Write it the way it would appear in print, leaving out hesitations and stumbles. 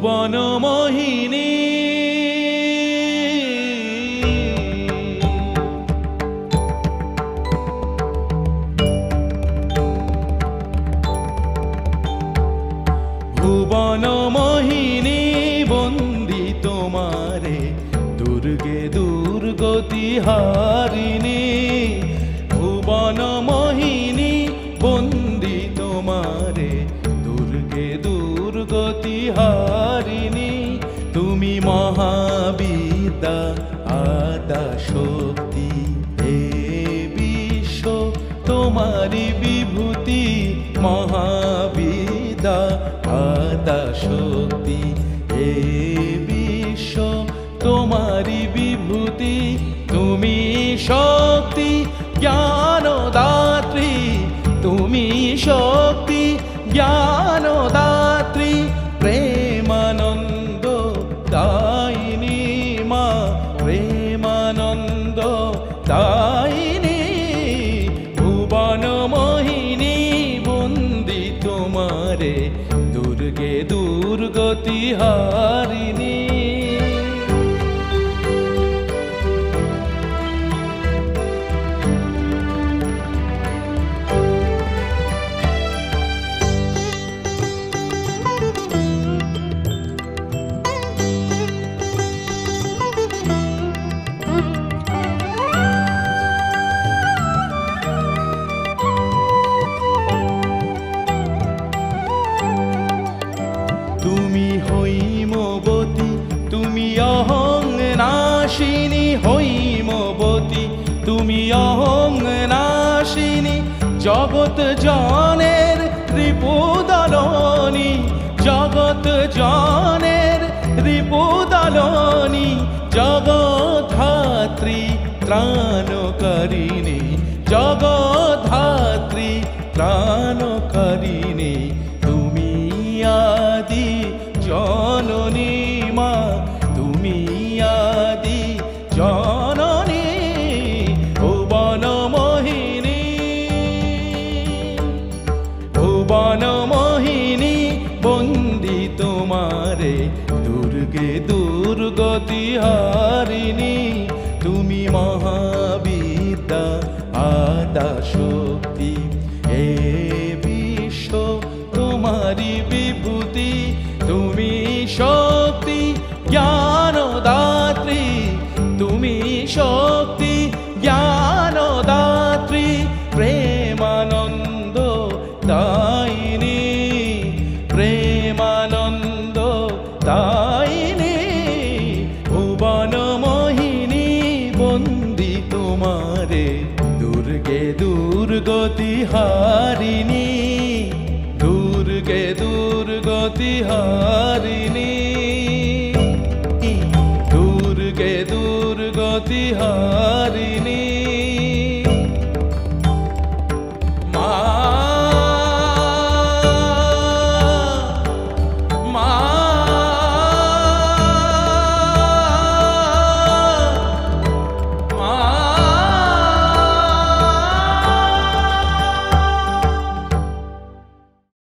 ভুবন মোহিনী ভুবন মোহিনী বন্দি তোমারে দুর্গে দুর্গতি হারিণী ভুবন মোহিনী বন্দি তোমারে দুর্গে দুর্গতি হারিণী তুমি মহাবিদ্যা আদা শক্তি হে বিশ্ব তোমারি বিভূতি মহাবিদ্যা আদা শক্তি হে বিশ্ব তোমারি বিভূতি তুমি শক্তি জ্ঞানদাত্রী তুমি শক্তি জ্ঞানদাত্রী প্রেমানন্দ দায়িনী মা প্রেমানন্দ দায়িনী ভুবন মোহিনী বন্দি তোমারে দুর্গে দুর্গতি হারিণী তুমি হৈমবতী তুমি অহং নাশিনী হৈমবতী তুমি অহং নাশিনী জগৎ জনের রিপুদলনী জগৎ জনের রিপুদলনী জগদ্ধাত্রী ত্রাণকারিণী জগদ্ধাত্রী ত্রাণকারিণী তুমি আদি জননী মা তুমি আদি জননী ভুবন মোহিনী ভুবন মোহিনী বন্দি তোমারে দুর্গে দুর্গতি হারিণী তুমি মহাবিদ্যা আদা শক্তি হে বিশ্ব তোমারি বিভূতি তুমি শক্তি জ্ঞানদাত্রী তুমি শক্তি জ্ঞানদাত্রী প্রেমানন্দ দায়িনী প্রেমানন্দ দায়িনী ভুবন মোহিনী বন্দি তোমারে দুর্গে দুর্গতি হারিণী দুর্গে দুর্গতি হারিণী দুর্গে দুর্গতি হারিণী।